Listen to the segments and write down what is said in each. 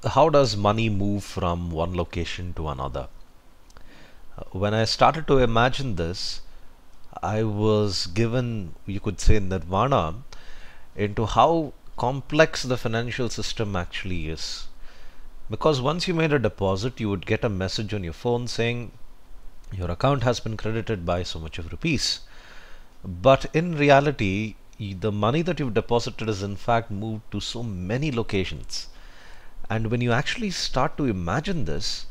how does money move from one location to another? When I started to imagine this, I was given, you could say, nirvana into how complex the financial system actually is. Because once you made a deposit, you would get a message on your phone saying your account has been credited by so much of rupees. But in reality, the money that you've deposited is in fact moved to so many locations. And when you actually start to imagine this,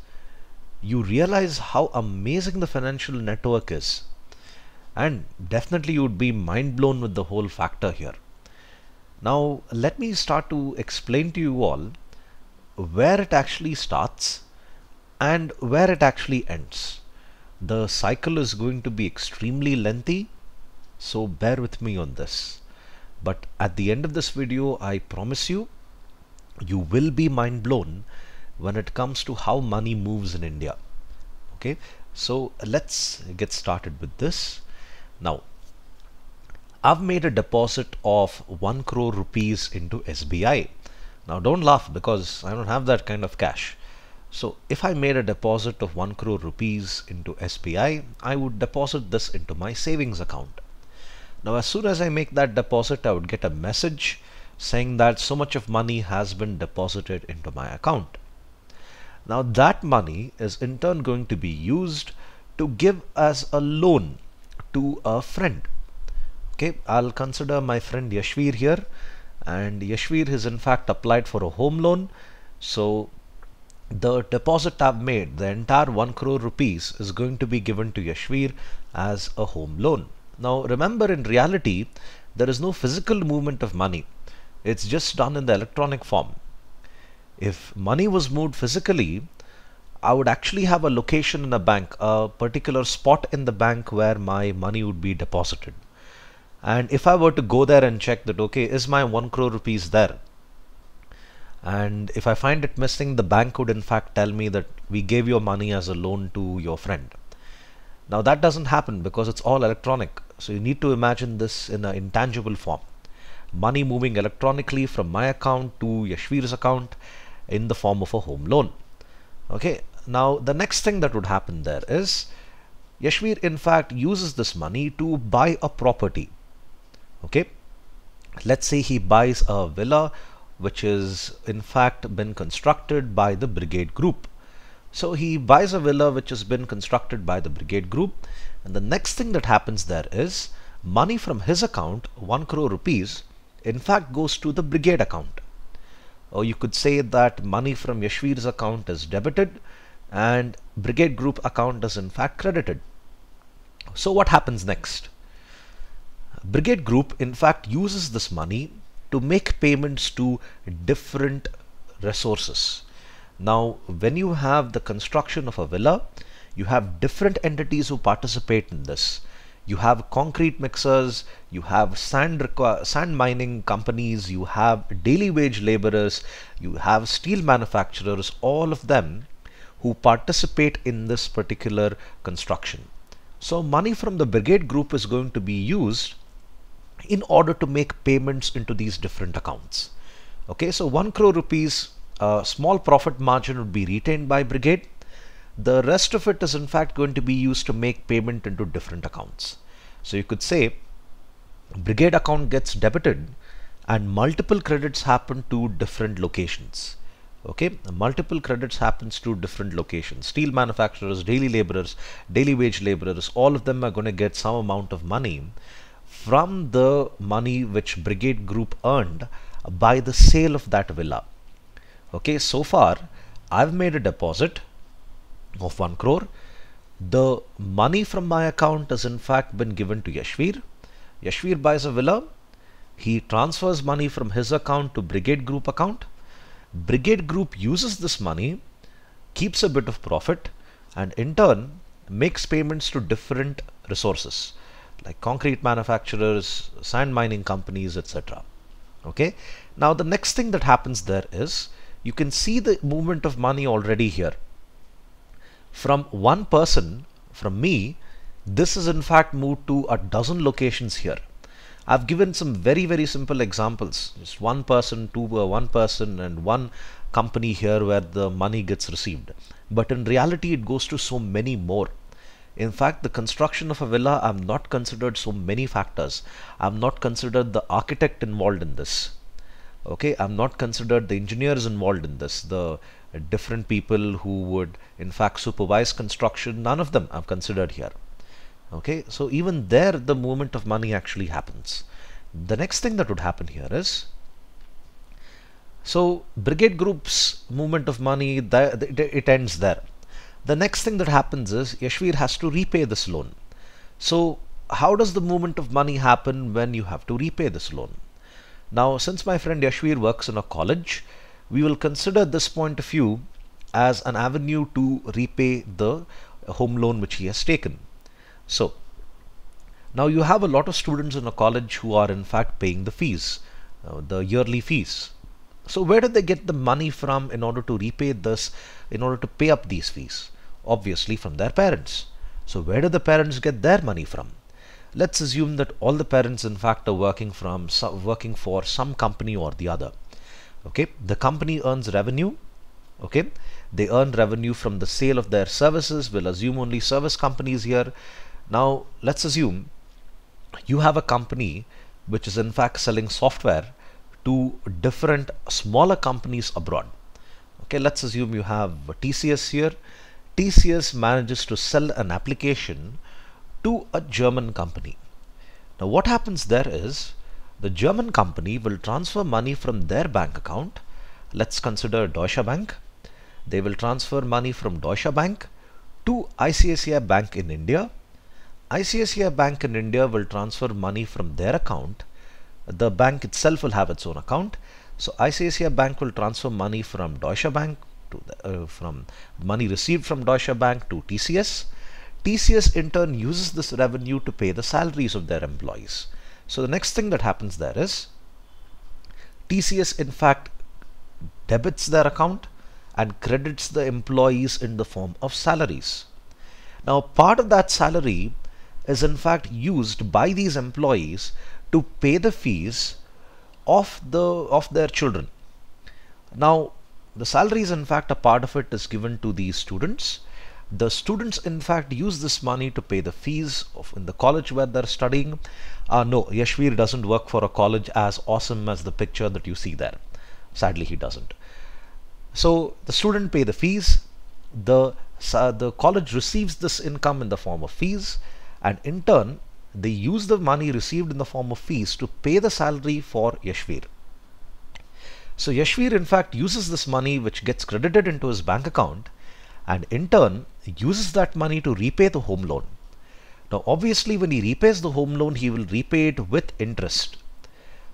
you realize how amazing the financial network is. And definitely you would be mind blown with the whole factor here. Now, let me start to explain to you all where it actually starts and where it actually ends. The cycle is going to be extremely lengthy, so bear with me on this. But at the end of this video, I promise you, you will be mind blown when it comes to how money moves in India. Okay, so let's get started with this. Now, I've made a deposit of 1 crore rupees into SBI. Now don't laugh because I don't have that kind of cash. So if I made a deposit of 1 crore rupees into SBI, I would deposit this into my savings account. Now as soon as I make that deposit, I would get a message saying that so much of money has been deposited into my account. Now that money is in turn going to be used to give as a loan to a friend. Okay, I'll consider my friend Yashvir here, and Yashvir has in fact applied for a home loan. So the deposit I've made, the entire 1 crore rupees, is going to be given to Yashvir as a home loan. Now remember, in reality there is no physical movement of money. It's just done in the electronic form. If money was moved physically, I would actually have a location in a bank, a particular spot in the bank where my money would be deposited. And if I were to go there and check that, okay, is my 1 crore rupees there? And if I find it missing, the bank would in fact tell me that we gave your money as a loan to your friend. Now that doesn't happen because it's all electronic. So you need to imagine this in an intangible form. Money moving electronically from my account to Yashvir's account in the form of a home loan. Okay, now the next thing that would happen there is Yashvir in fact uses this money to buy a property. Okay, let's say he buys a villa which is in fact been constructed by the Brigade Group. So he buys a villa which has been constructed by the Brigade Group, and the next thing that happens there is money from his account, 1 crore rupees, in fact goes to the Brigade account. Or you could say that money from Yashvir's account is debited and Brigade Group account is in fact credited. So what happens next? Brigade Group in fact uses this money to make payments to different resources. Now when you have the construction of a villa, you have different entities who participate in this. You have concrete mixers, you have sand mining companies, you have daily wage laborers, you have steel manufacturers, all of them who participate in this particular construction. So money from the Brigade Group is going to be used in order to make payments into these different accounts. Okay, so 1 crore rupees, small profit margin would be retained by Brigade. The rest of it is in fact going to be used to make payment into different accounts. So you could say Brigade account gets debited and multiple credits happen to different locations. Okay, multiple credits happens to different locations. Steel manufacturers, daily laborers, daily wage laborers, all of them are going to get some amount of money from the money which Brigade Group earned by the sale of that villa. Okay, so far I've made a deposit of 1 crore. The money from my account has in fact been given to Yashvir. Yashvir buys a villa. He transfers money from his account to Brigade Group account. Brigade Group uses this money, keeps a bit of profit, and in turn makes payments to different resources like concrete manufacturers, sand mining companies, etc. Okay, now the next thing that happens there is you can see the movement of money already here. From one person, from me, this is in fact moved to a dozen locations here. I've given some very simple examples. Just one person, one person, and one company here where the money gets received. But in reality, it goes to so many more. In fact, the construction of a villa, I'm not considered so many factors. I'm not considered the architect involved in this. Okay, I'm not considered the engineers involved in this, the different people who would in fact supervise construction, none of them I'm considered here. Okay, so even there the movement of money actually happens. The next thing that would happen here is, so brigade group's movement of money, it ends there. The next thing that happens is Yashvir has to repay this loan. So how does the movement of money happen when you have to repay this loan? Now, since my friend Yashvir works in a college, we will consider this point of view as an avenue to repay the home loan which he has taken. So now you have a lot of students in a college who are in fact paying the fees, the yearly fees. So where do they get the money from in order to repay this, in order to pay up these fees? Obviously from their parents. So where do the parents get their money from? Let's assume that all the parents in fact are working for some company or the other. Okay, the company earns revenue. Okay, they earn revenue from the sale of their services. We'll assume only service companies here. Now let's assume you have a company which is in fact selling software to different smaller companies abroad. Okay, let's assume you have TCS here. TCS manages to sell an application to a German company. Now what happens there is the German company will transfer money from their bank account. Let's consider Deutsche Bank. They will transfer money from Deutsche Bank to ICICI Bank in India. ICICI Bank in India will transfer money from their account. The bank itself will have its own account. So ICICI Bank will transfer money from Deutsche Bank to from money received from Deutsche Bank to TCS. TCS in turn uses this revenue to pay the salaries of their employees. So the next thing that happens there is TCS in fact debits their account and credits the employees in the form of salaries. Now part of that salary is in fact used by these employees to pay the fees of their children. Now the salaries in fact a part of it is given to these students. The students in fact use this money to pay the fees in the college where they're studying. No, Yashvir doesn't work for a college as awesome as the picture that you see there. Sadly, he doesn't. So the student pay the fees, the college receives this income in the form of fees, and in turn they use the money received in the form of fees to pay the salary for Yashvir. So Yashvir in fact uses this money which gets credited into his bank account, and in turn uses that money to repay the home loan. Now obviously when he repays the home loan, he will repay it with interest.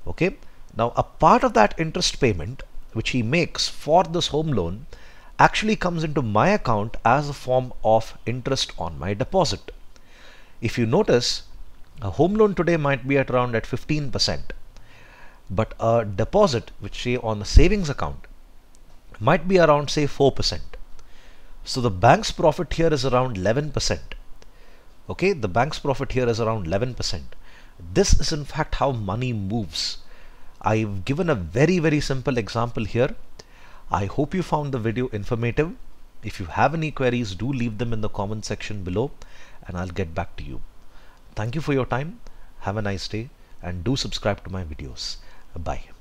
Okay, now a part of that interest payment which he makes for this home loan actually comes into my account as a form of interest on my deposit. If you notice, a home loan today might be at around at 15%, but a deposit which say on a savings account might be around say 4%. So the bank's profit here is around 11%. Okay, the bank's profit here is around 11%. This is in fact how money moves. I've given a very simple example here. I hope you found the video informative. If you have any queries, do leave them in the comment section below and I'll get back to you. Thank you for your time. Have a nice day and do subscribe to my videos. Bye.